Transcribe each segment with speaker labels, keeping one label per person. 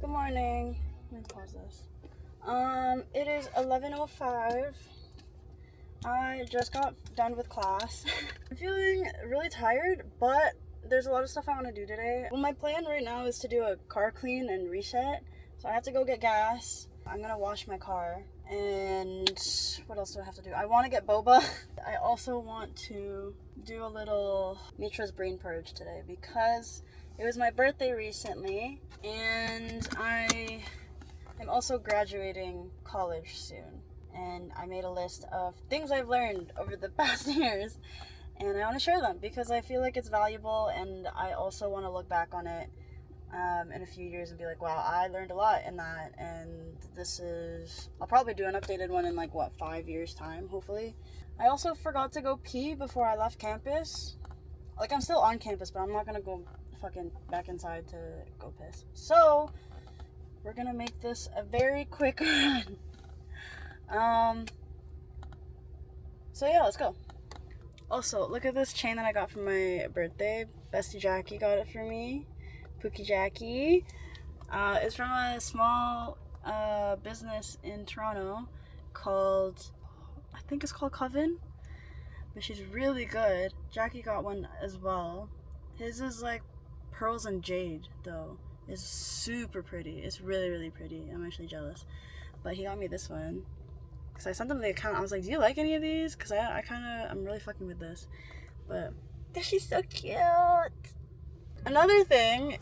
Speaker 1: Good morning. Let me pause this. It is 11:05. I just got done with class. I'm feeling really tired, but there's a lot of stuff I want to do today. Well, my plan right now is to do a car clean and reset. So I have to go get gas. I'm gonna wash my car. And what else do I have to do? I want to get boba. I also want to do a little Mitra's brain purge today because it was my birthday recently, and I am also graduating college soon. And I made a list of things I've learned over the past years, and I want to share them because I feel like it's valuable, and I also want to look back on it in a few years and be like, wow, I learned a lot in that. And I'll probably do an updated one in 5 years time, hopefully. I also forgot to go pee before I left campus. I'm still on campus, but I'm not gonna go fucking back inside to go piss. So we're gonna make this a very quick run. So yeah, let's go. Also, look at this chain that I got for my birthday. Bestie Jackie got it for me. Pookie Jackie. It's from a small business in Toronto called, I think it's called Coven, but she's really good. Jackie got one as well. His is like pearls and jade though. It's super pretty. It's really, really pretty. I'm actually jealous. But he got me this one because I sent him the account. I was like, do you like any of these? Because I'm really fucking with this. But she's so cute. Another thing,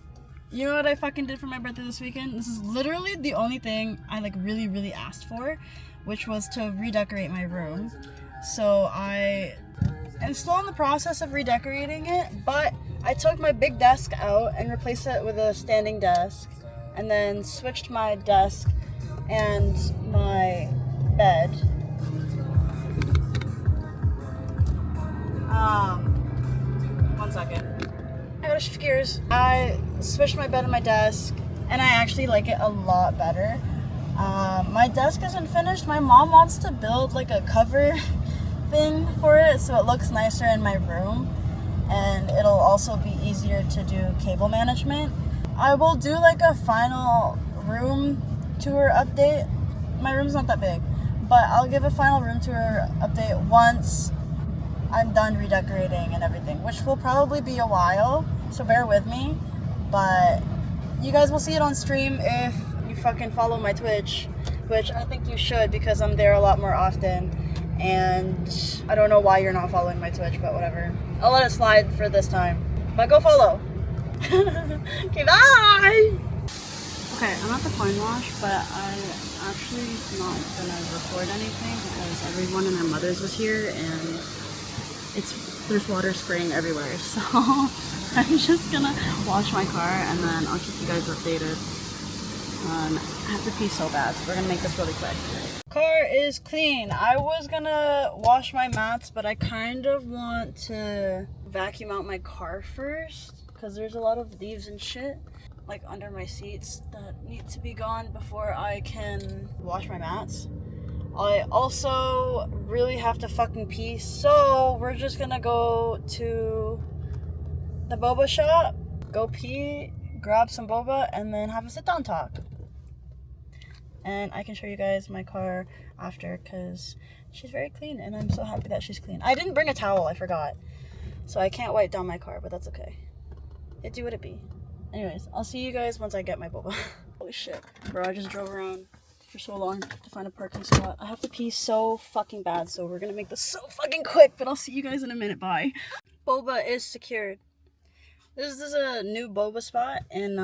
Speaker 1: you know what I fucking did for my birthday this weekend? This is literally the only thing I really, really asked for, which was to redecorate my room. So I am still in the process of redecorating it, but I took my big desk out and replaced it with a standing desk, and then switched my desk and my bed. One second. I gotta shift gears. I switched my bed and my desk, and I actually like it a lot better. My desk isn't finished. My mom wants to build a cover thing for it so it looks nicer in my room, and it'll also be easier to do cable management. I will do a final room tour update. My room's not that big, but I'll give a final room tour update once I'm done redecorating and everything, which will probably be a while, so bear with me. But you guys will see it on stream if you fucking follow my Twitch, which I think you should because I'm there a lot more often. And I don't know why you're not following my Twitch, but whatever. I'll let it slide for this time. But go follow. Okay, bye! Okay, I'm at the coin wash, but I'm actually not gonna record anything because everyone and their mothers was here, and there's water spraying everywhere. So I'm just gonna wash my car, and then I'll keep you guys updated. I have to pee so bad, so we're gonna make this really quick. Car is clean. I was gonna wash my mats, but I kind of want to vacuum out my car first because there's a lot of leaves and shit under my seats that need to be gone before I can wash my mats. I also really have to fucking pee, so we're just gonna go to the boba shop, go pee, grab some boba, and then have a sit down talk. And I can show you guys my car after because she's very clean, and I'm so happy that she's clean. I didn't bring a towel, I forgot. So I can't wipe down my car, but that's okay. It do what it be. Anyways, I'll see you guys once I get my boba. Holy shit. Bro, I just drove around for so long to find a parking spot. I have to pee so fucking bad, so we're gonna make this so fucking quick, but I'll see you guys in a minute. Bye. Boba is secured. This is a new boba spot in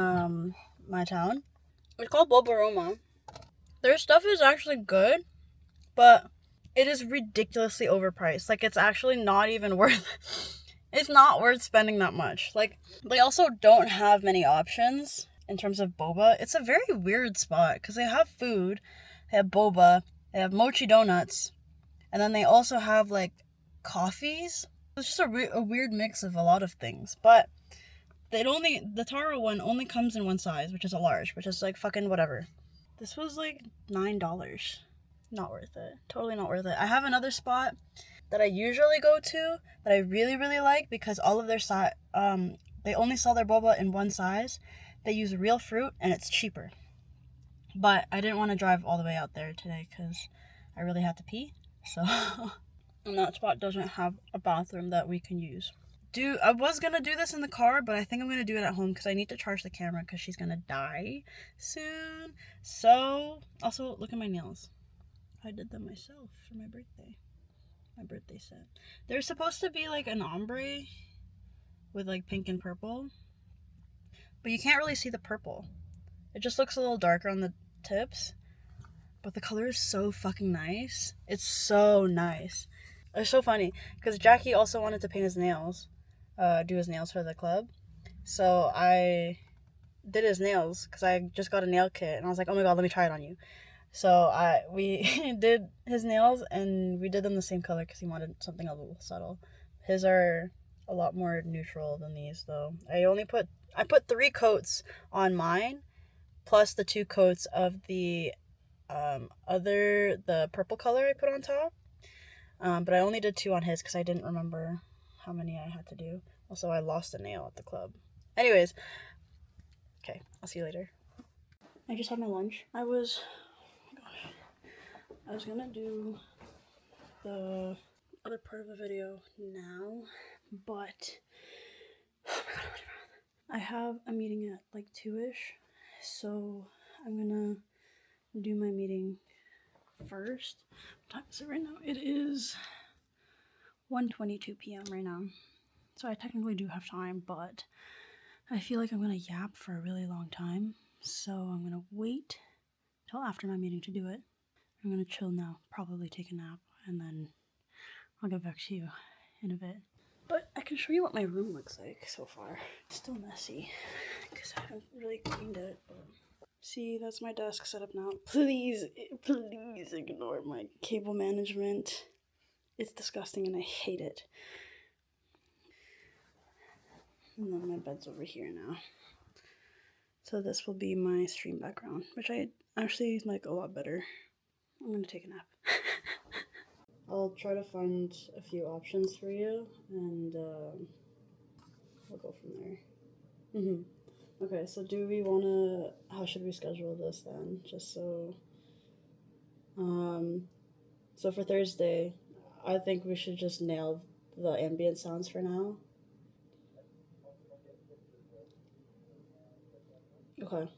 Speaker 1: my town. It's called Boba Roma. Their stuff is actually good, but it is ridiculously overpriced. It's actually not even worth it's not worth spending that much. They also don't have many options in terms of boba. It's a very weird spot because they have food, they have boba, they have mochi donuts, and then they also have coffees. It's just a weird mix of a lot of things. But the taro one only comes in one size, which is a large, which is fucking whatever. This was $9. Not worth it. Totally not worth it. I have another spot that I usually go to that I really, really like because all of their they only sell their boba in one size. They use real fruit and it's cheaper. But I didn't want to drive all the way out there today because I really had to pee. So, and that spot doesn't have a bathroom that we can use. I was gonna do this in the car, but I think I'm gonna do it at home because I need to charge the camera because she's gonna die soon. So, also, look at my nails. I did them myself for my birthday. My birthday set. They're supposed to be like an ombre with like pink and purple, but you can't really see the purple. It just looks a little darker on the tips, but the color is so fucking nice. It's so nice. It's so funny because Jackie also wanted to paint his nails, do his nails for the club. So I did his nails because I just got a nail kit and I was like, oh my god, let me try it on you. So we did his nails and we did them the same color because he wanted something a little subtle. His are a lot more neutral than these though. I put 3 coats on mine plus the 2 coats of the the purple color I put on top. But I only did 2 on his because I didn't remember how many I had to do. Also, I lost a nail at the club. Anyways, okay, I'll see you later. I just had my lunch. I was gonna do the other part of the video now, but oh my god, I have a meeting at like 2-ish, so I'm gonna do my meeting first. What time is it right now? It is 1:22 p.m. right now, so I technically do have time, but I feel like I'm gonna yap for a really long time, so I'm gonna wait till after my meeting to do it. I'm gonna chill now, probably take a nap, and then I'll get back to you in a bit. But I can show you what my room looks like so far. It's still messy because I haven't really cleaned it. But see, that's my desk set up now. Please ignore my cable management. It's disgusting and I hate it. And then my bed's over here now. So this will be my stream background, which I actually like a lot better. I'm gonna take a nap. I'll try to find a few options for you, and we'll go from there. Okay, so do we wanna, how should we schedule this then? Just so, so for Thursday, I think we should just nail the ambient sounds for now. Okay.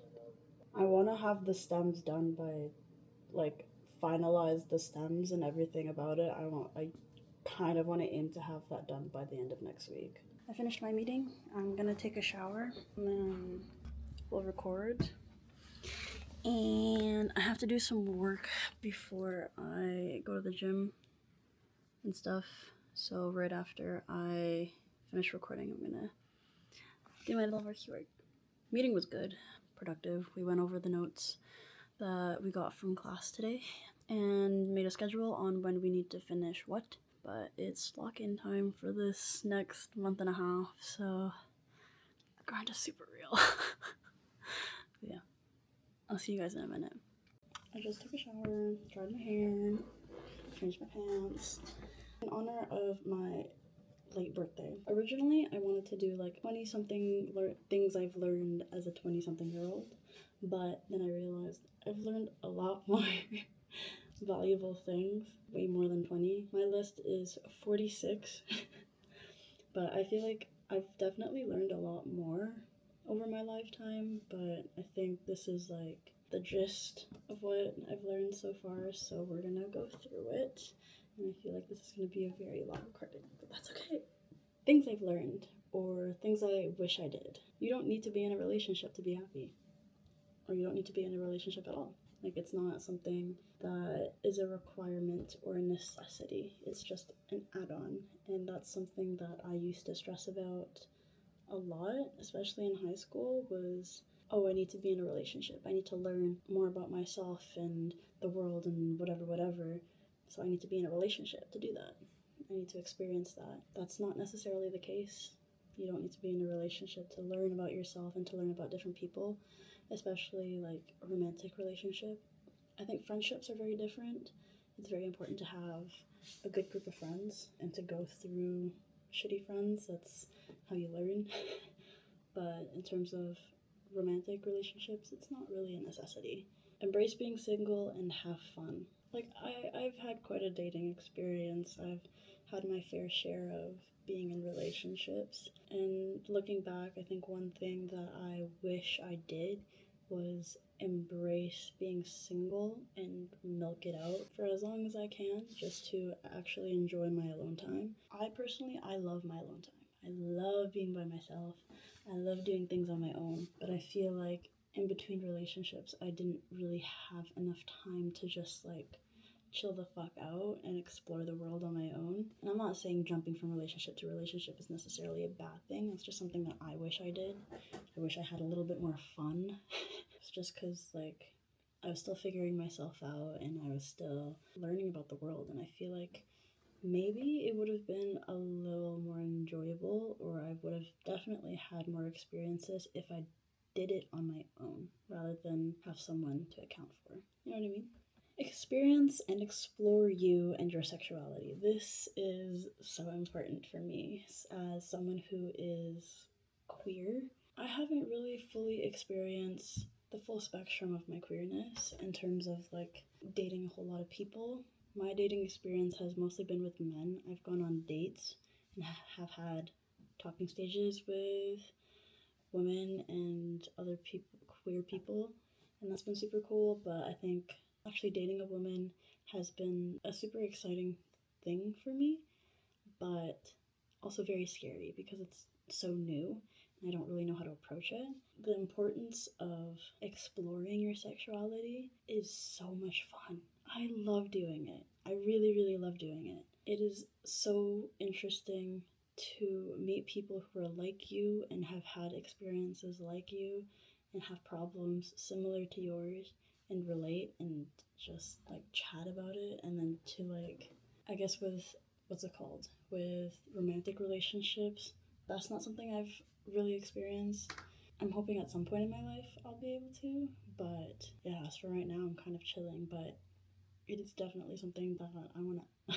Speaker 1: I wanna have the stems done by, like, finalize the stems and everything about it. I kind of want to aim to have that done by the end of next week. I finished my meeting. I'm gonna take a shower and then we'll record. And I have to do some work before I go to the gym and stuff. So right after I finish recording, I'm gonna do my little worky work. Meeting was good, productive. We went over the notes that we got from class today and made a schedule on when we need to finish what. But it's lock-in time for this next month and a half, so the grind is super real. Yeah, I'll see you guys in a minute. I just took a shower, dried my hair, changed my pants. In honor of my late birthday. Originally, I wanted to do like 20-something things I've learned as a 20-something-year-old, but then I realized I've learned a lot more valuable things, way more than 20. My list is 46, but I feel like I've definitely learned a lot more over my lifetime, but I think this is like the gist of what I've learned so far, so we're gonna go through it, and I feel like this is gonna be a very long recording, but that's okay. Things I've learned, or things I wish I did. You don't need to be in a relationship to be happy, or you don't need to be in a relationship at all. Like, it's not something that is a requirement or a necessity. It's just an add-on, and that's something that I used to stress about a lot, especially in high school, was, oh, I need to be in a relationship. I need to learn more about myself and the world and whatever. So I need to be in a relationship to do that. I need to experience that. That's not necessarily the case. You don't need to be in a relationship to learn about yourself and to learn about different people, especially like a romantic relationship. I think friendships are very different. It's very important to have a good group of friends and to go through shitty friends. That's how you learn. But in terms of romantic relationships, it's not really a necessity. Embrace being single and have fun. Like, I've had quite a dating experience. I've had my fair share of being in relationships. And looking back, I think one thing that I wish I did was embrace being single and milk it out for as long as I can, just to actually enjoy my alone time. I love my alone time. I love being by myself. I love doing things on my own, but I feel like in between relationships, I didn't really have enough time to just like chill the fuck out and explore the world on my own. And I'm not saying jumping from relationship to relationship is necessarily a bad thing. It's just something that I wish I did. I wish I had a little bit more fun. It's just because, like, I was still figuring myself out and I was still learning about the world. And I feel like maybe it would have been a little more enjoyable, or I would have definitely had more experiences if I did it on my own rather than have someone to account for. You know what I mean? Experience and explore you and your sexuality. This is so important for me as someone who is queer. I haven't really fully experienced the full spectrum of my queerness in terms of like dating a whole lot of people. My dating experience has mostly been with men. I've gone on dates and have had talking stages with women and other people, queer people, and that's been super cool. But I think actually dating a woman has been a super exciting thing for me, but also very scary because it's so new and I don't really know how to approach it. The importance of exploring your sexuality is so much fun. I love doing it. I really, really love doing it. It is so interesting to meet people who are like you and have had experiences like you and have problems similar to yours and relate and just like chat about it. And then to like, I guess with with romantic relationships, that's not something I've really experienced. I'm hoping at some point in my life I'll be able to, but yeah, as for right now, I'm kind of chilling, but it is definitely something that I want to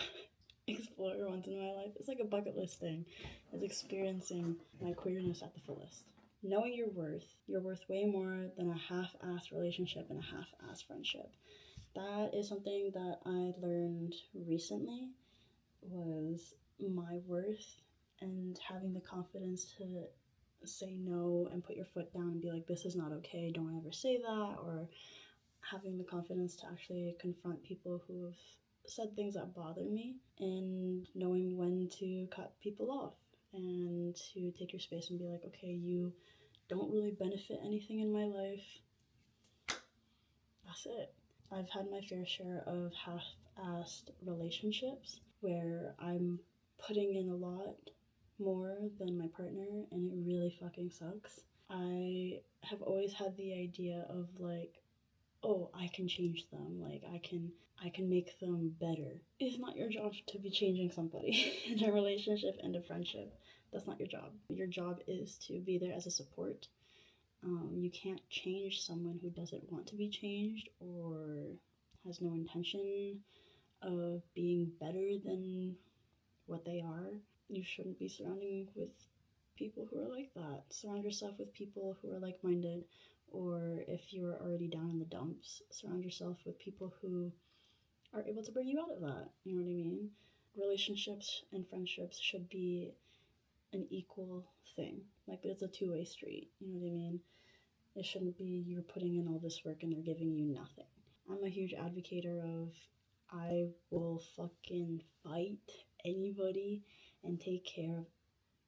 Speaker 1: explore once in my life. It's like a bucket list thing, is experiencing my queerness at the fullest. Knowing you're worth way more than a half-assed relationship and a half-assed friendship. That is something that I learned recently, was my worth and having the confidence to say no and put your foot down and be like, this is not okay, don't ever say that, or having the confidence to actually confront people who have said things that bother me and knowing when to cut people off and to take your space and be like, okay, you don't really benefit anything in my life. That's it. I've had my fair share of half-assed relationships where I'm putting in a lot more than my partner and it really fucking sucks. I have always had the idea of like, oh, I can change them. Like I can make them better. It's not your job to be changing somebody in a relationship and a friendship. That's not your job. Your job is to be there as a support. You can't change someone who doesn't want to be changed or has no intention of being better than what they are. You shouldn't be surrounding with people who are like that. Surround yourself with people who are like-minded, or if you're already down in the dumps, surround yourself with people who are able to bring you out of that. You know what I mean? Relationships and friendships should be an equal thing. Like it's a two-way street. You know what I mean? It shouldn't be you're putting in all this work and they're giving you nothing. I'm a huge advocate of I will fucking fight anybody and take care of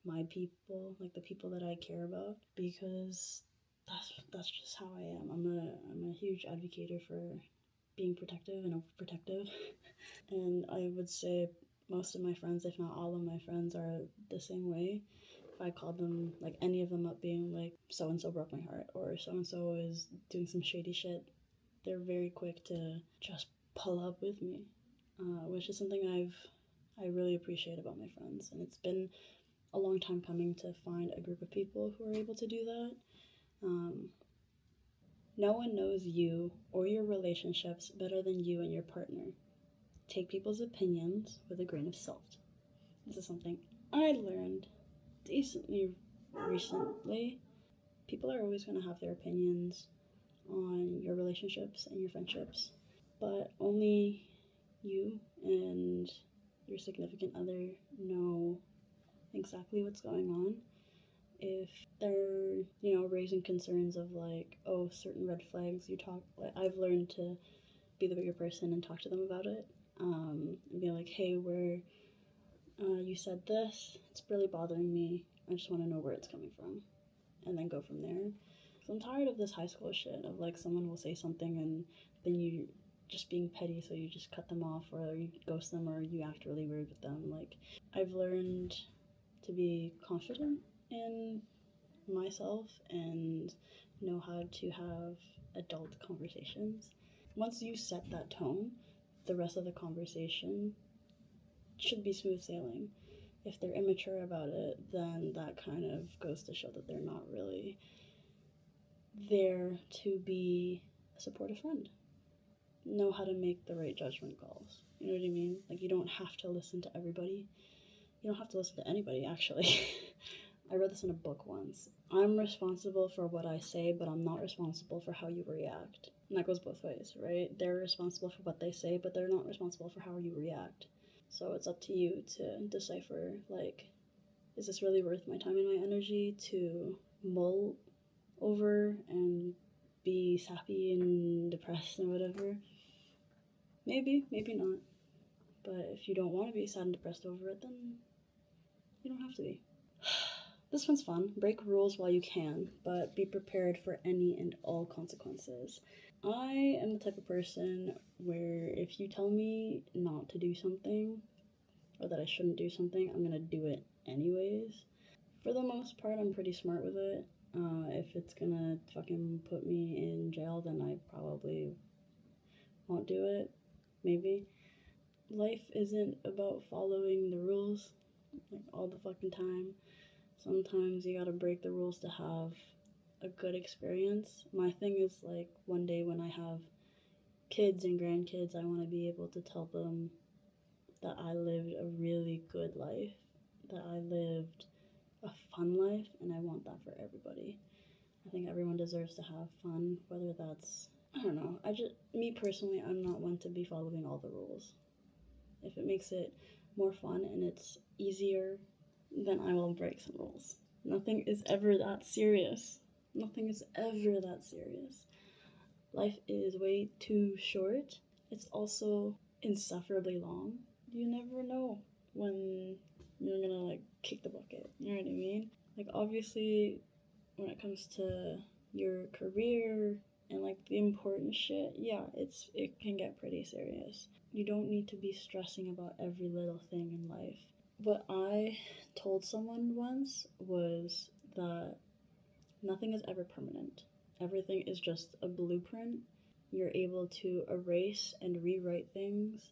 Speaker 1: my people, like the people that I care about, because that's just how I am. I'm a huge advocate for being protective and overprotective. And I would say most of my friends, if not all of my friends, are the same way. If I called them, like any of them up being like, so and so broke my heart, or so and so is doing some shady shit, they're very quick to just pull up with me, which is something I really appreciate about my friends. And it's been a long time coming to find a group of people who are able to do that. No one knows you or your relationships better than you and your partner. Take people's opinions with a grain of salt. This is something I learned decently recently. People are always going to have their opinions on your relationships and your friendships, but only you and your significant other know exactly what's going on. If they're, raising concerns of like, oh, certain red flags, I've learned to be the bigger person and talk to them about it, and be like, hey, you said this, it's really bothering me, I just want to know where it's coming from, and then go from there. So I'm tired of this high school shit of like someone will say something and then you just being petty, so you just cut them off or you ghost them or you act really weird with them. Like, I've learned to be confident in myself and know how to have adult conversations. Once you set that tone, the rest of the conversation should be smooth sailing. If they're immature about it, then that kind of goes to show that they're not really there to be a supportive friend. Know how to make the right judgment calls. You know what I mean? Like, you don't have to listen to everybody. You don't have to listen to anybody, actually. I read this in a book once. I'm responsible for what I say, but I'm not responsible for how you react. And that goes both ways, right? They're responsible for what they say, but they're not responsible for how you react. So it's up to you to decipher, like, is this really worth my time and my energy to mull over and be sappy and depressed and whatever? Maybe, maybe not. But if you don't want to be sad and depressed over it, then you don't have to be. This one's fun. Break rules while you can, but be prepared for any and all consequences. I am the type of person where if you tell me not to do something or that I shouldn't do something, I'm gonna do it anyways. For the most part, I'm pretty smart with it. If it's gonna fucking put me in jail, then I probably won't do it. Maybe. Life isn't about following the rules like all the fucking time. Sometimes you gotta break the rules to have a good experience. My thing is, like, one day when I have kids and grandkids, I want to be able to tell them that I lived a really good life, that I lived a fun life, and I want that for everybody. I think everyone deserves to have fun, whether that's, I don't know, me personally, I'm not one to be following all the rules. If it makes it more fun and it's easier, then I will break some rules. Nothing is ever that serious. Nothing is ever that serious. Life is way too short. It's also insufferably long. You never know when you're gonna, like, kick the bucket. You know what I mean? Like, obviously, when it comes to your career and, like, the important shit, yeah, it can get pretty serious. You don't need to be stressing about every little thing in life. What I told someone once was that nothing is ever permanent. Everything is just a blueprint. You're able to erase and rewrite things,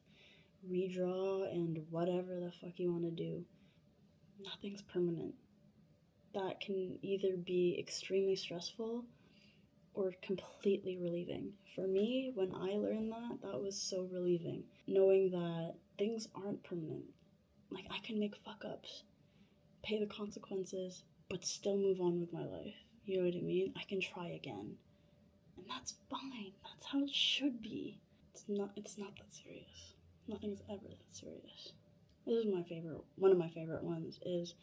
Speaker 1: redraw, and whatever the fuck you want to do. Nothing's permanent. That can either be extremely stressful or completely relieving. For me, when I learned that was so relieving. Knowing that things aren't permanent. Like, I can make fuck-ups, pay the consequences, but still move on with my life. You know what I mean? I can try again. And that's fine. That's how it should be. It's not that serious. Nothing's ever that serious. This is one of my favorite ones is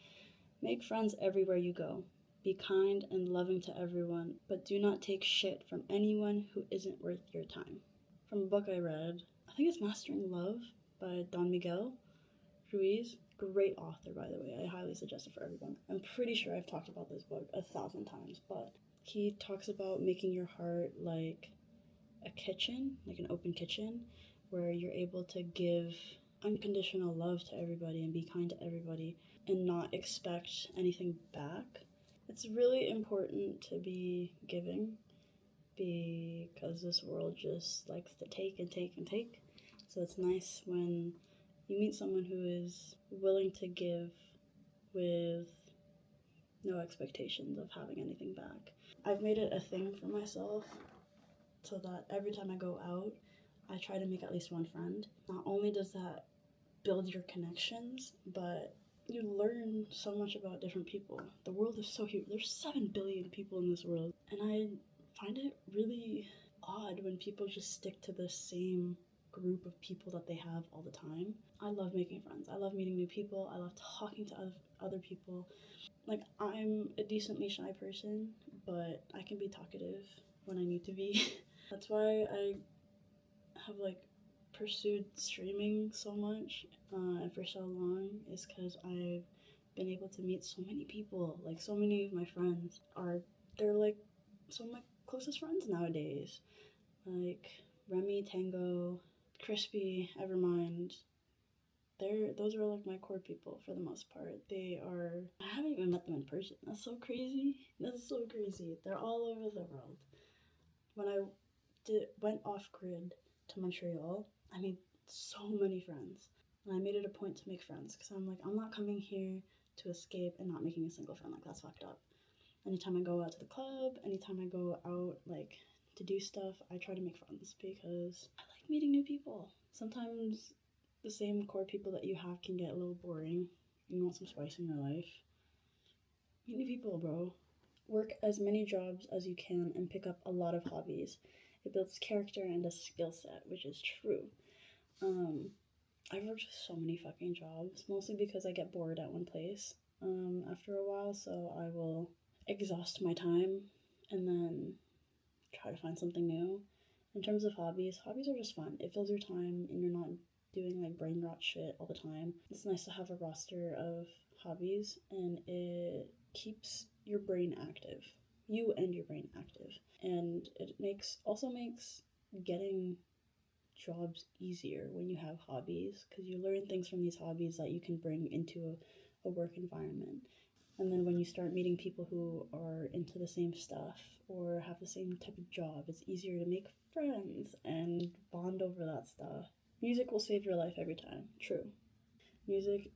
Speaker 1: make friends everywhere you go. Be kind and loving to everyone, but do not take shit from anyone who isn't worth your time. From a book I read, I think it's Mastering Love by Don Miguel Ruiz. Great author, by the way. I highly suggest it for everyone. I'm pretty sure I've talked about this book 1,000 times, but he talks about making your heart like a kitchen, like an open kitchen, where you're able to give unconditional love to everybody and be kind to everybody and not expect anything back. It's really important to be giving because this world just likes to take and take and take. So it's nice when you meet someone who is willing to give with no expectations of having anything back. I've made it a thing for myself so that every time I go out, I try to make at least one friend. Not only does that build your connections, but you learn so much about different people. The world is so huge. There's 7 billion people in this world. And I find it really odd when people just stick to the same group of people that they have all the time. I love making friends. I love meeting new people. I love talking to other people. Like, I'm a decently shy person, but I can be talkative when I need to be. That's why I have, like, pursued streaming so much and for so long, is because I've been able to meet so many people. Like, so many of my friends they're like some of my closest friends nowadays. Like Remy, Tango, Crispy, Evermind. Those are like my core people for the most part. I haven't even met them in person. That's so crazy. That's so crazy. They're all over the world. When I went off grid to Montreal, I made so many friends. And I made it a point to make friends because I'm like, I'm not coming here to escape and not making a single friend. Like, that's fucked up. Anytime I go out to the club, anytime I go out, like, to do stuff, I try to make friends because I like meeting new people. Sometimes the same core people that you have can get a little boring. You want some spice in your life. Meet new people, bro. Work as many jobs as you can and pick up a lot of hobbies. It builds character and a skill set, which is true. I've worked so many fucking jobs, mostly because I get bored at one place after a while, so I will exhaust my time and then try to find something new. In terms of hobbies are just fun. It fills your time and you're not doing like brain rot shit all the time. It's nice to have a roster of hobbies and it keeps your brain active. You and your brain active. And it also makes getting jobs easier when you have hobbies because you learn things from these hobbies that you can bring into a work environment. And then when you start meeting people who are into the same stuff or have the same type of job, it's easier to make friends and bond over that stuff. Music will save your life every time. True. Music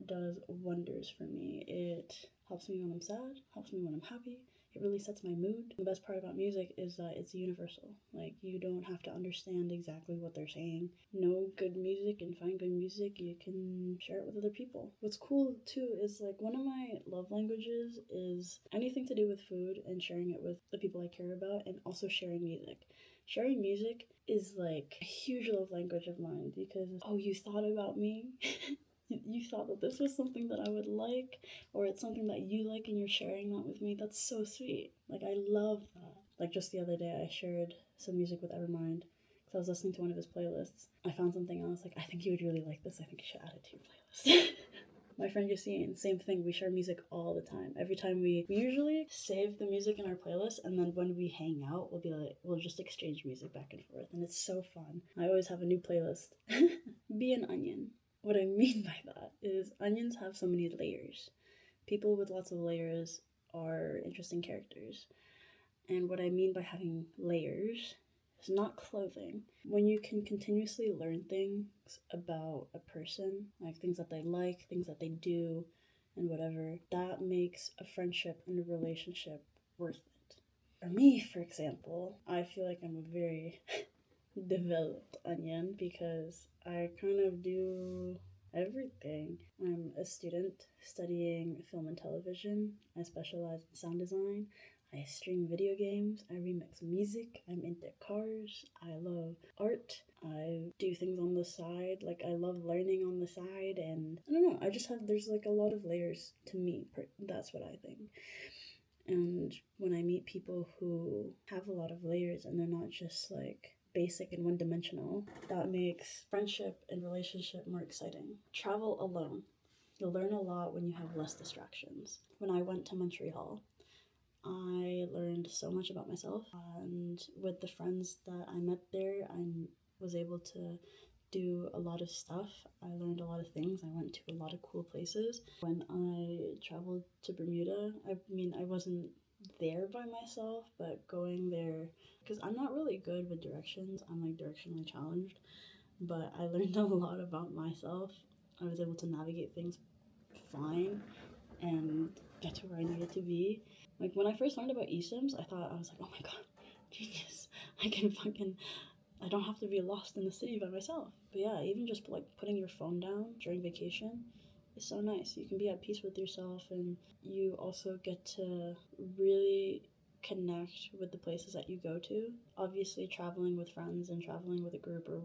Speaker 1: does wonders for me. It helps me when I'm sad, helps me when I'm happy. It really sets my mood. The best part about music is that it's universal. Like, you don't have to understand exactly what they're saying. Know good music and find good music. You can share it with other people. What's cool too is like one of my love languages is anything to do with food and sharing it with the people I care about, and also sharing music. Sharing music is like a huge love language of mine because, oh, you thought about me? You thought that this was something that I would like, or it's something that you like and you're sharing that with me. That's so sweet. Like, I love that. Like, just the other day I shared some music with Evermind because I was listening to one of his playlists. I found something else, like, I think you would really like this. I think you should add it to your playlist. My friend Yassine, same thing. We share music all the time. Every time we usually save the music in our playlist, and then when we hang out, we'll just exchange music back and forth, and it's so fun. I always have a new playlist. Be an onion. What I mean by that is onions have so many layers. People with lots of layers are interesting characters. And what I mean by having layers is not clothing. When you can continuously learn things about a person, like things that they like, things that they do, and whatever, that makes a friendship and a relationship worth it. For me, for example, I feel like I'm a very developed onion because I kind of do everything. I'm a student studying film and television. I specialize in sound design. I stream video games. I remix music. I'm into cars. I love art. I do things on the side. Like, I love learning on the side. And I don't know, there's like a lot of layers to me. That's what I think. And when I meet people who have a lot of layers and they're not just like basic and one-dimensional, that makes friendship and relationship more exciting. Travel alone. You'll learn a lot when you have less distractions. When I went to Montreal, I learned so much about myself, and with the friends that I met there, I was able to do a lot of stuff. I learned a lot of things. I went to a lot of cool places. When I traveled to Bermuda, I wasn't there by myself, but going there, because I'm not really good with directions. I'm like directionally challenged, but I learned a lot about myself. I was able to navigate things fine and get to where I needed to be. Like, when I first learned about eSIMs, I was like, oh my god, genius. I don't have to be lost in the city by myself. But yeah, even just like putting your phone down during vacation is so nice. You can be at peace with yourself, and you also get to really connect with the places that you go to. Obviously, traveling with friends and traveling with a group or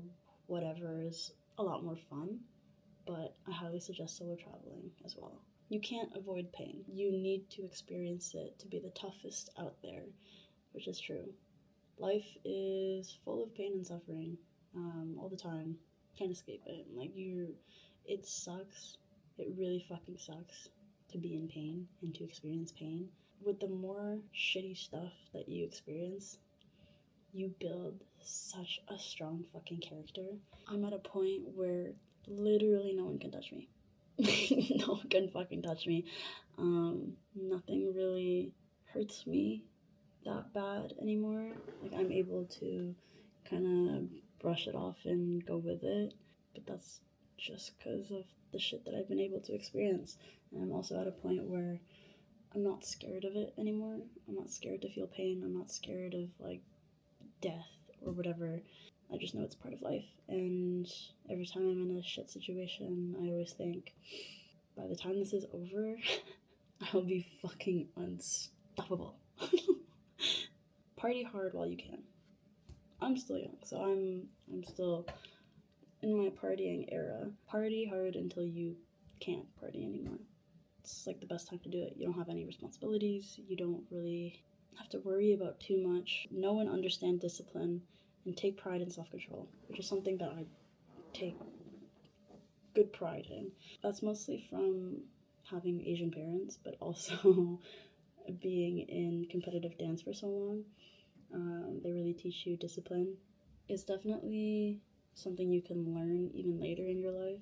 Speaker 1: whatever is a lot more fun, but I highly suggest solo traveling as well. You can't avoid pain. You need to experience it to be the toughest out there, which is true. Life is full of pain and suffering all the time. Can't escape it. It sucks. It really fucking sucks to be in pain and to experience pain. With the more shitty stuff that you experience, you build such a strong fucking character. I'm at a point where literally no one can touch me. No one can fucking touch me. Nothing really hurts me that bad anymore. Like, I'm able to kind of brush it off and go with it, but that's just because of the shit that I've been able to experience. And I'm also at a point where I'm not scared of it anymore. I'm not scared to feel pain. I'm not scared of like death or whatever. I just know it's part of life. And every time I'm in a shit situation, I always think, by the time this is over, I'll be fucking unstoppable. Party hard while you can. I'm still young, so I'm still in my partying era. Party hard until you can't party anymore. It's like the best time to do it. You don't have any responsibilities. You don't really have to worry about too much. Know and understand discipline and take pride in self-control, which is something that I take good pride in. That's mostly from having Asian parents, but also being in competitive dance for so long. They really teach you discipline. It's definitely something you can learn even later in your life.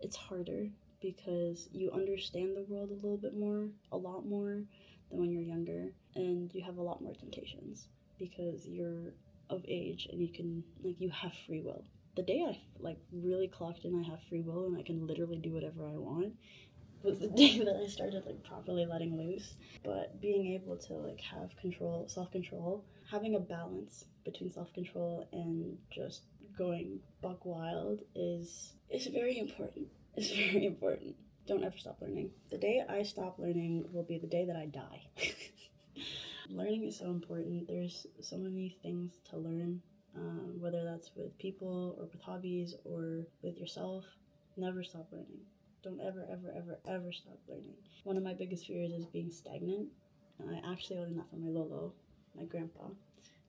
Speaker 1: It's harder because you understand the world a little bit more, a lot more than when you're younger, and you have a lot more temptations because you're of age and you have free will. The day I really clocked in I have free will and I can literally do whatever I want was the day that I started properly letting loose. But being able to have control, self-control, having a balance between self-control and just going buck wild is very important. It's very important. Don't ever stop learning. The day I stop learning will be the day that I die. Learning is so important. There's so many things to learn, whether that's with people or with hobbies or with yourself. Never stop learning. Don't ever, ever, ever, ever stop learning. One of my biggest fears is being stagnant. And I actually learned that from my Lolo, my grandpa,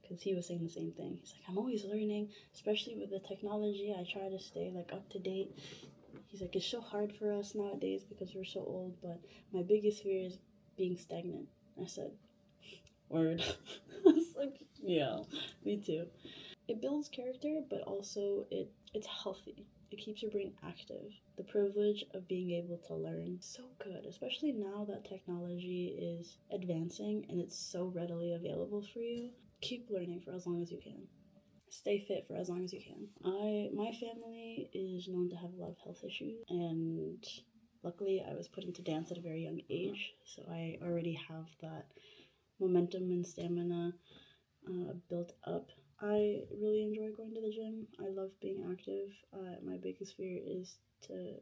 Speaker 1: because he was saying the same thing. He's like, I'm always learning, especially with the technology. I try to stay up to date. He's like, it's so hard for us nowadays because we're so old, but my biggest fear is being stagnant. I said, word. I was like, yeah, me too. It builds character, but also it's healthy. It keeps your brain active. The privilege of being able to learn is so good, especially now that technology is advancing and it's so readily available for you. Keep learning for as long as you can. Stay fit for as long as you can. My family is known to have a lot of health issues, and luckily I was put into dance at a very young age, so I already have that momentum and stamina built up. I really enjoy going to the gym. I love being active. My biggest fear is to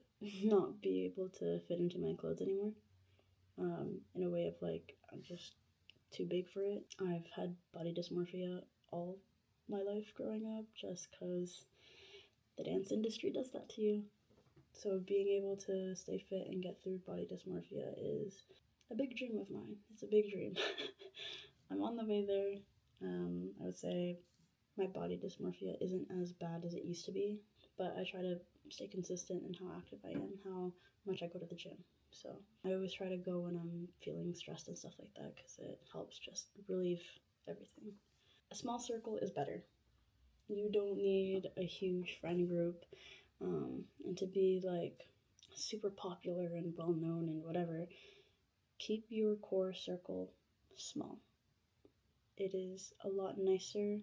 Speaker 1: not be able to fit into my clothes anymore. In a way of I'm just too big for it. I've had body dysmorphia all my life growing up just because the dance industry does that to you. So being able to stay fit and get through body dysmorphia is a big dream of mine. It's a big dream. I'm on the way there. I would say my body dysmorphia isn't as bad as it used to be, but I try to stay consistent in how active I am, how much I go to the gym. So I always try to go when I'm feeling stressed and stuff like that because it helps just relieve everything. A small circle is better. You don't need a huge friend group and to be super popular and well known and whatever. Keep your core circle small. It is a lot nicer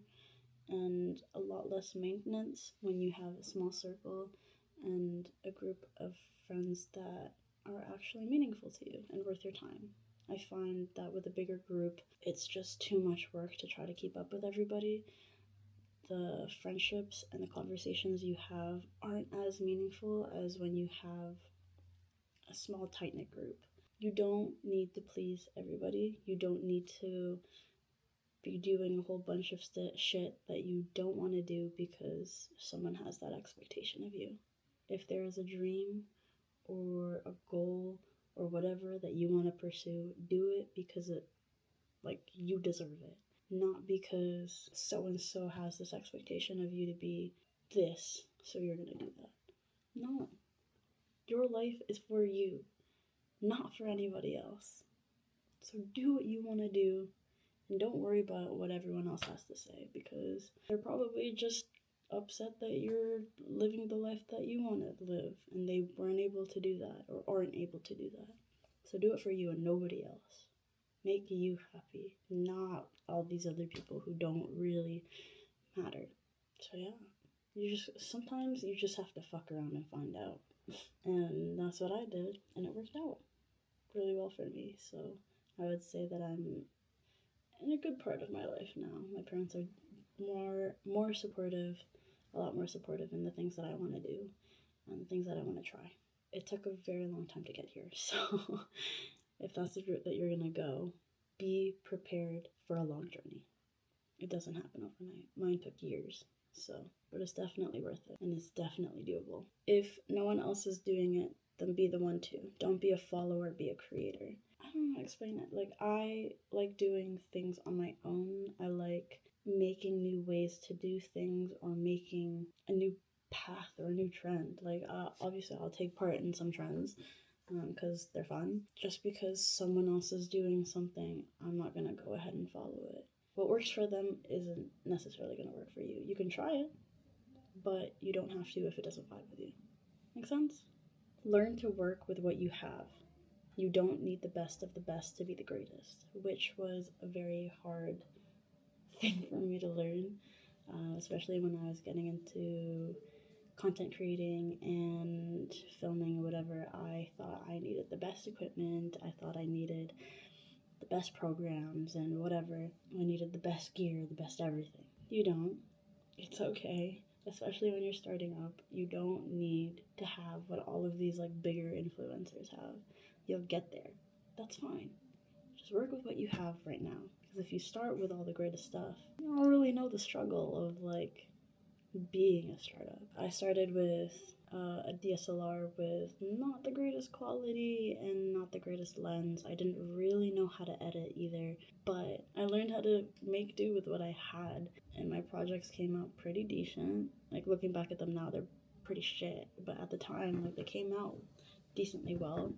Speaker 1: and a lot less maintenance when you have a small circle and a group of friends that are actually meaningful to you and worth your time. I find that with a bigger group, it's just too much work to try to keep up with everybody. The friendships and the conversations you have aren't as meaningful as when you have a small, tight-knit group. You don't need to please everybody. You don't need to be doing a whole bunch of shit that you don't want to do because someone has that expectation of you. If there is a dream or a goal or whatever that you want to pursue, do it because you deserve it. Not because so-and-so has this expectation of you to be this, so you're gonna do that. No. Your life is for you, not for anybody else. So do what you want to do, and don't worry about what everyone else has to say, because they're probably just upset that you're living the life that you want to live, and they weren't able to do that, or aren't able to do that. So do it for you and nobody else. Make you happy, not all these other people who don't really matter. So yeah, sometimes you just have to fuck around and find out. And that's what I did, and it worked out really well for me. So I would say that I'm in a good part of my life now. My parents are more supportive, a lot more supportive in the things that I want to do and the things that I want to try. It took a very long time to get here, so if that's the route that you're gonna go, be prepared for a long journey. It doesn't happen overnight. Mine took years, but it's definitely worth it, and it's definitely doable. If no one else is doing it, then be the one to. Don't be a follower, be a creator. I don't know how to explain it. I like doing things on my own. I like making new ways to do things, or making a new path or a new trend. Obviously I'll take part in some trends because they're fun. Just because someone else is doing something, I'm not gonna go ahead and follow it. What works for them isn't necessarily gonna work for you. You can try it, but you don't have to if it doesn't vibe with you. Make sense? Learn to work with what you have. You don't need the best of the best to be the greatest, which was a very hard thing for me to learn, especially when I was getting into content creating and filming or whatever. I thought I needed the best equipment. I thought I needed the best programs and whatever. I needed the best gear, the best everything. You don't. It's okay. Especially when you're starting up, you don't need to have what all of these bigger influencers have. You'll get there. That's fine. Just work with what you have right now. Because if you start with all the greatest stuff, you don't really know the struggle of being a startup. I started with a DSLR with not the greatest quality and not the greatest lens. I didn't really know how to edit either, but I learned how to make do with what I had, and my projects came out pretty decent. Looking back at them now, they're pretty shit, but at the time, they came out decently well.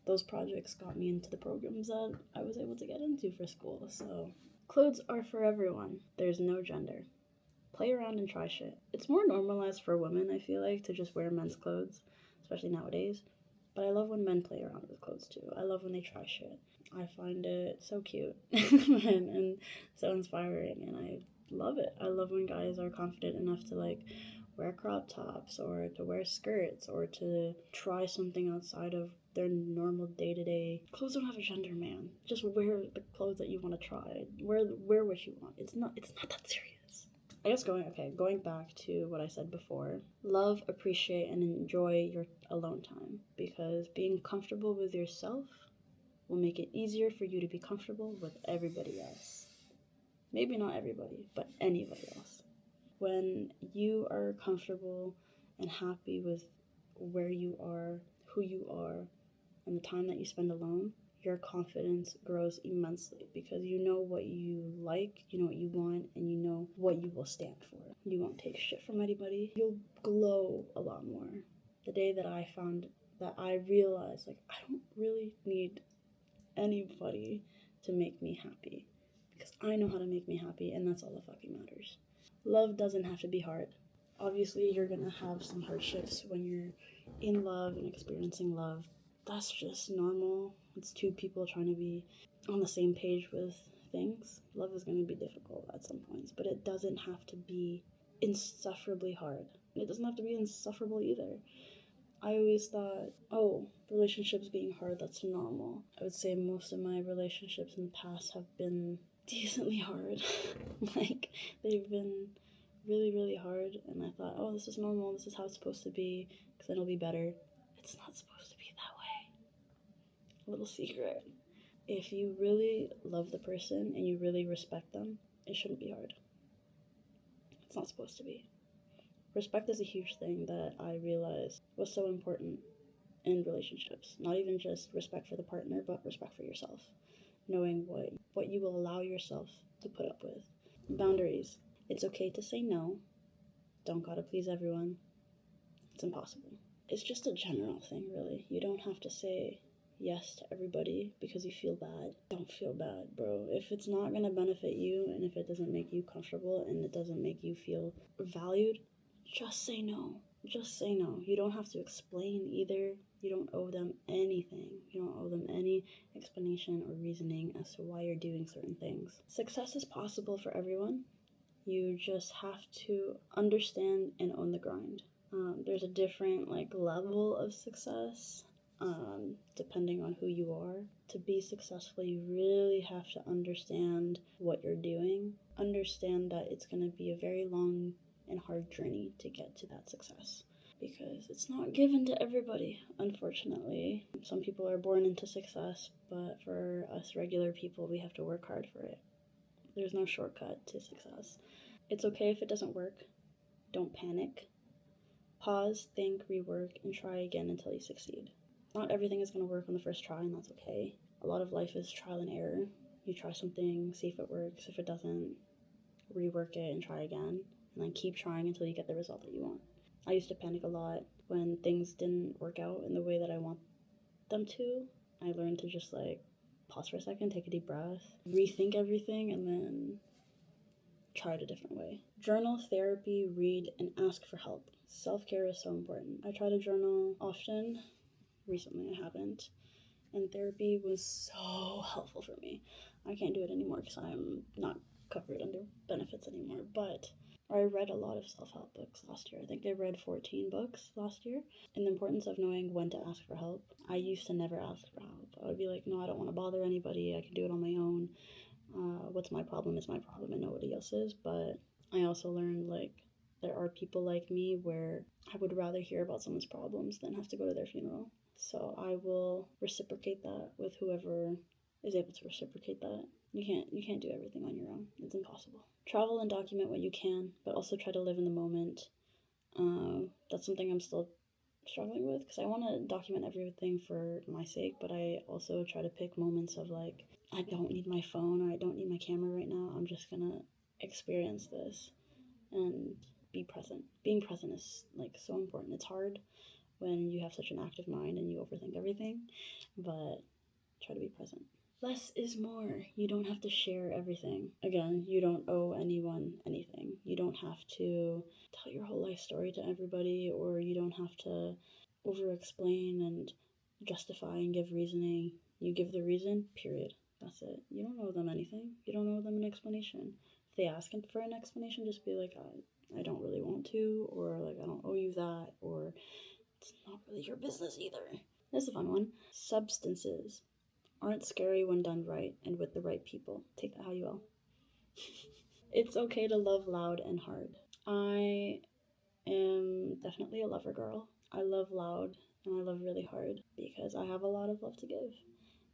Speaker 1: Those projects got me into the programs that I was able to get into for school. So clothes are for everyone. There's no gender. Play around and try shit. It's more normalized for women, I feel like, to just wear men's clothes, especially nowadays. But I love when men play around with clothes too. I love when they try shit. I find it so cute and so inspiring, and I love it. I love when guys are confident enough to wear crop tops, or to wear skirts, or to try something outside of their normal day-to-day. Clothes don't have a gender, man. Just wear the clothes that you want to try. Wear what you want. It's not that serious. I guess going back to what I said before, love, appreciate, and enjoy your alone time, because being comfortable with yourself will make it easier for you to be comfortable with everybody else. Maybe not everybody, but anybody else. When you are comfortable and happy with where you are, who you are, and the time that you spend alone, your confidence grows immensely, because you know what you like, you know what you want, and you know what you will stand for. You won't take shit from anybody. You'll glow a lot more. The day that I found that I realized, I don't really need anybody to make me happy, because I know how to make me happy, and that's all that fucking matters. Love doesn't have to be hard. Obviously, you're gonna have some hardships when you're in love and experiencing love. That's just normal. It's two people trying to be on the same page with things. Love is going to be difficult at some points, but it doesn't have to be insufferably hard. It doesn't have to be insufferable either. I always thought, relationships being hard, that's normal. I would say most of my relationships in the past have been decently hard. They've been really, really hard, and I thought, this is normal, this is how it's supposed to be, because then it'll be better. It's not supposed to be that way. A little secret. If you really love the person and you really respect them, it shouldn't be hard. It's not supposed to be. Respect is a huge thing that I realized was so important in relationships. Not even just respect for the partner, but respect for yourself. Knowing what you will allow yourself to put up with. Boundaries. It's okay to say no. Don't gotta please everyone. It's impossible. It's just a general thing, really. You don't have to say yes to everybody because you feel bad. Don't feel bad, bro. If it's not gonna benefit you and if it doesn't make you comfortable and it doesn't make you feel valued, just say no. Just say no. You don't have to explain either. You don't owe them anything. You don't owe them any explanation or reasoning as to why you're doing certain things. Success is possible for everyone. You just have to understand and own the grind. There's a different level of success depending on who you are. To be successful, you really have to understand what you're doing. Understand that it's going to be a very long and hard journey to get to that success. Because it's not given to everybody, unfortunately. Some people are born into success, but for us regular people, we have to work hard for it. There's no shortcut to success. It's okay if it doesn't work. Don't panic. Pause, think, rework, and try again until you succeed. Not everything is going to work on the first try, and that's okay. A lot of life is trial and error. You try something, see if it works. If it doesn't, rework it and try again. And then keep trying until you get the result that you want. I used to panic a lot when things didn't work out in the way that I want them to. I learned to just pause for a second, take a deep breath, rethink everything, and then try it a different way. Journal, therapy, read, and ask for help. Self-care is so important. I try to journal often. Recently I haven't. And therapy was so helpful for me. I can't do it anymore because I'm not covered under benefits anymore. But I read a lot of self-help books last year. I think I read 14 books last year. And the importance of knowing when to ask for help. I used to never ask for help. I would be like, no, I don't want to bother anybody. I can do it on my own. What's my problem is my problem and nobody else's. But I also learned there are people like me where I would rather hear about someone's problems than have to go to their funeral. So I will reciprocate that with whoever is able to reciprocate that. You can't do everything on your own. It's impossible. Travel and document what you can, but also try to live in the moment. That's something I'm still struggling with because I want to document everything for my sake, but I also try to pick moments of I don't need my phone or I don't need my camera right now. I'm just gonna experience this and be present. Being present is so important. It's hard when you have such an active mind and you overthink everything, but try to be present. Less is more. You don't have to share everything. Again, you don't owe anyone anything. You don't have to tell your whole life story to everybody, or you don't have to over-explain and justify and give reasoning. You give the reason, period. That's it. You don't owe them anything. You don't owe them an explanation. If they ask for an explanation, just be like, I don't really want to, or I don't owe you that, or it's not really your business either. This is a fun one. Substances aren't scary when done right and with the right people. Take that how you will. It's okay to love loud and hard. I am definitely a lover girl. I love loud and I love really hard because I have a lot of love to give.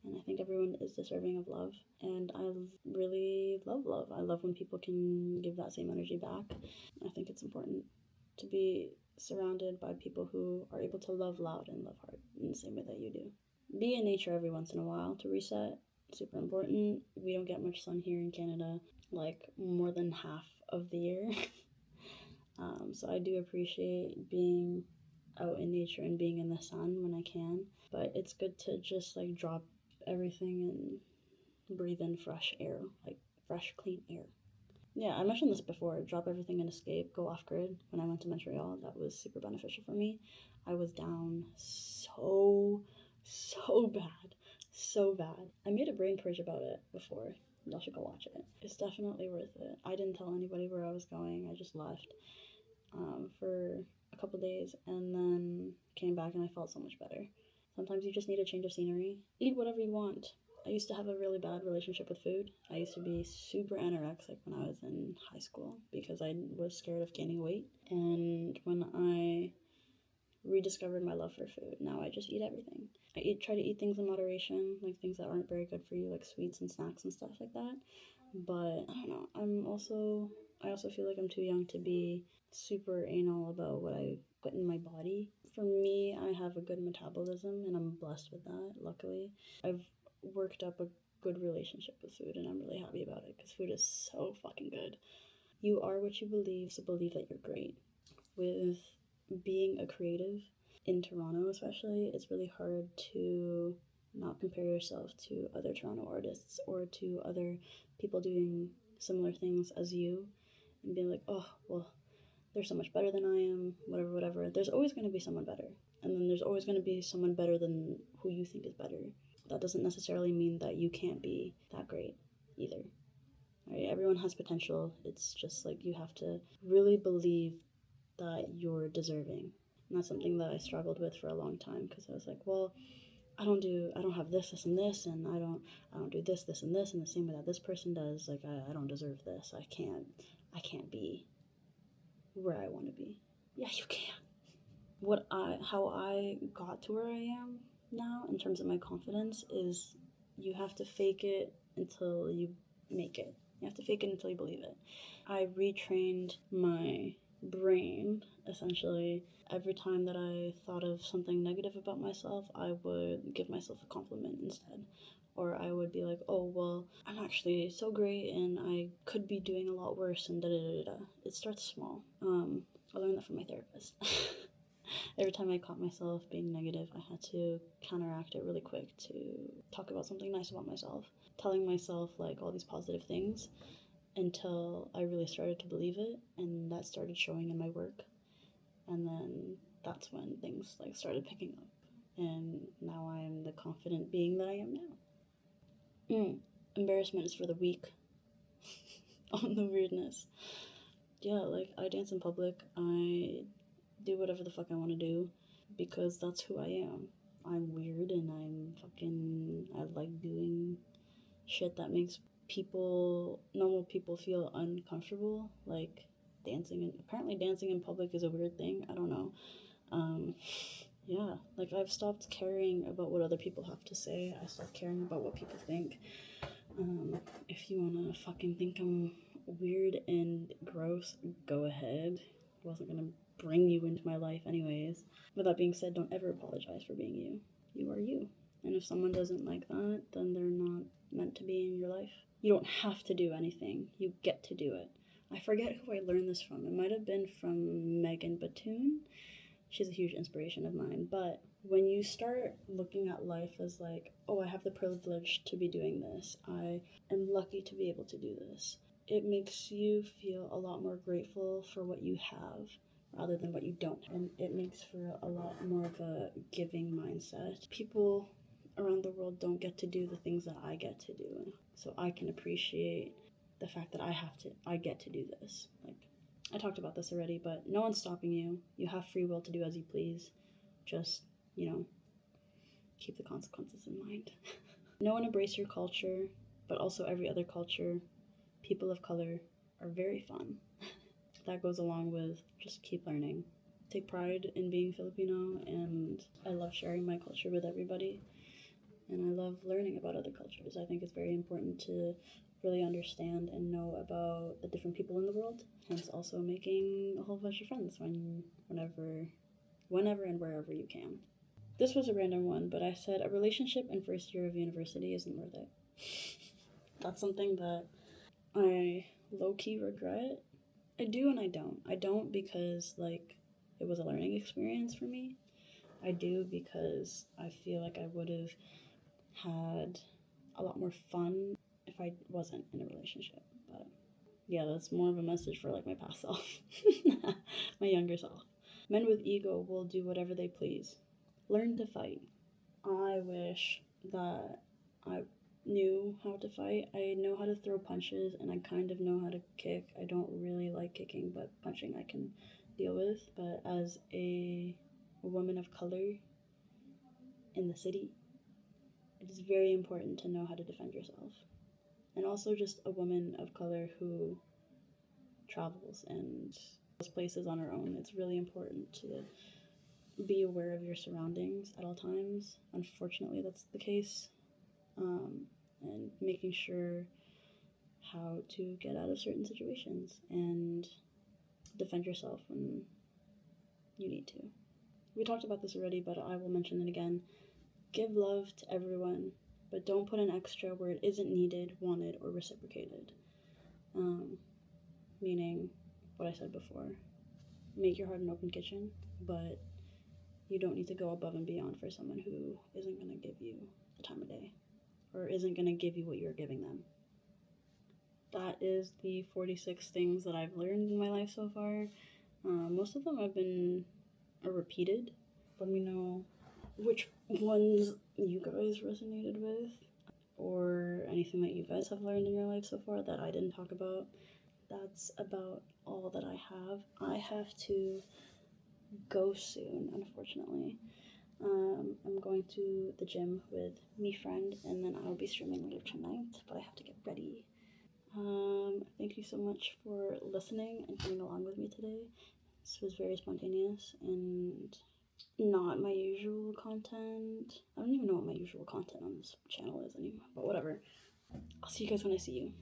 Speaker 1: And I think everyone is deserving of love. And I really love love. I love when people can give that same energy back. I think it's important to be surrounded by people who are able to love loud and love hard in the same way that you do. Be in nature every once in a while to reset. Super important. We don't get much sun here in Canada, more than half of the year. So I do appreciate being out in nature and being in the sun when I can. But it's good to just drop everything and breathe in fresh air, fresh, clean air. Yeah, I mentioned this before. Drop everything and escape. Go off grid. When I went to Montreal, that was super beneficial for me. I was down so bad. So bad. I made a brain purge about it before. Y'all should go watch it. It's definitely worth it. I didn't tell anybody where I was going. I just left for a couple days and then came back and I felt so much better. Sometimes you just need a change of scenery. Eat whatever you want. I used to have a really bad relationship with food. I used to be super anorexic when I was in high school because I was scared of gaining weight. And when I rediscovered my love for food. Now I just eat everything. Try to eat things in moderation, like things that aren't very good for you, like sweets and snacks and stuff like that. But I don't know. I also feel like I'm too young to be super anal about what I put in my body. For me, I have a good metabolism and I'm blessed with that, luckily. I've worked up a good relationship with food and I'm really happy about it because food is so fucking good. You are what you believe, so believe that you're great. With being a creative in Toronto especially, it's really hard to not compare yourself to other Toronto artists or to other people doing similar things as you and being like, oh, well, they're so much better than I am, whatever. There's always going to be someone better. And then there's always going to be someone better than who you think is better. That doesn't necessarily mean that you can't be that great either. Right? Everyone has potential. It's just like you have to really believe that you're deserving. And that's something that I struggled with for a long time because I was like, well, I don't have this, and this, and I don't do this, and this, and the same way that this person does. Like I don't deserve this. I can't be where I want to be. Yeah, you can. How I got to where I am now in terms of my confidence is you have to fake it until you make it. You have to fake it until you believe it. I retrained my brain essentially. Every time that I thought of something negative about myself, I would give myself a compliment instead. Or I would be like, oh, well, I'm actually so great and I could be doing a lot worse and da-da-da-da. It starts small. I learned that from my therapist. Every time I caught myself being negative, I had to counteract it really quick to talk about something nice about myself. Telling myself like all these positive things until I really started to believe it, and that started showing in my work. And then that's when things like started picking up. And now I am the confident being that I am now. Embarrassment is for the weak. On the weirdness. Yeah, like I dance in public. I do whatever the fuck I want to do because that's who I am. I'm weird and I like doing shit that makes normal people feel uncomfortable, like apparently dancing in public is a weird thing. I don't know. Yeah, like I've stopped caring about what other people have to say. I stopped caring about what people think. If you wanna fucking think I'm weird and gross, go ahead. I wasn't gonna bring you into my life anyways. With that being said, don't ever apologize for being you. You are you. And if someone doesn't like that, then they're not meant to be in your life. You don't have to do anything. You get to do it. I forget who I learned this from. It might have been from Megan Batoon. She's a huge inspiration of mine. But when you start looking at life as like, oh, I have the privilege to be doing this. I am lucky to be able to do this. It makes you feel a lot more grateful for what you have rather than what you don't. And it makes for a lot more of a giving mindset. People around the world don't get to do the things that I get to do. So I can appreciate the fact that I get to do this. Like, I talked about this already, but no one's stopping you. You have free will to do as you please. Just, keep the consequences in mind. Know and embrace your culture, but also every other culture. People of color are very fun. That goes along with just keep learning. Take pride in being Filipino, and I love sharing my culture with everybody. And I love learning about other cultures. I think it's very important to really understand and know about the different people in the world. Hence also making a whole bunch of friends whenever and wherever you can. This was a random one, but I said a relationship in first year of university isn't worth it. That's something that I low-key regret. I do and I don't. I don't because it was a learning experience for me. I do because I feel like I would have had a lot more fun if I wasn't in a relationship. But yeah, that's more of a message for my past self, my younger self. Men with ego will do whatever they please. Learn to fight. I wish that I knew how to fight. I know how to throw punches and I kind of know how to kick. I don't really like kicking, but punching I can deal with. But as a woman of color in the city, it is very important to know how to defend yourself. And also just a woman of color who travels and goes places on her own. It's really important to be aware of your surroundings at all times. Unfortunately, that's the case. And making sure how to get out of certain situations and defend yourself when you need to. We talked about this already, but I will mention it again. Give love to everyone, but don't put an extra where it isn't needed, wanted, or reciprocated. Meaning what I said before. Make your heart an open kitchen, but you don't need to go above and beyond for someone who isn't going to give you the time of day or isn't going to give you what you're giving them. That is the 46 things that I've learned in my life so far. Most of them have been repeated. Let me know which ones you guys resonated with or anything that you guys have learned in your life so far that I didn't talk about. That's about all that I have. I have to go soon, unfortunately. I'm going to the gym with me friend, and then I'll be streaming later tonight, but I have to get ready. Thank you so much for listening and coming along with me today. This was very spontaneous and not my usual content. I don't even know what my usual content on this channel is anymore, but whatever. I'll see you guys when I see you.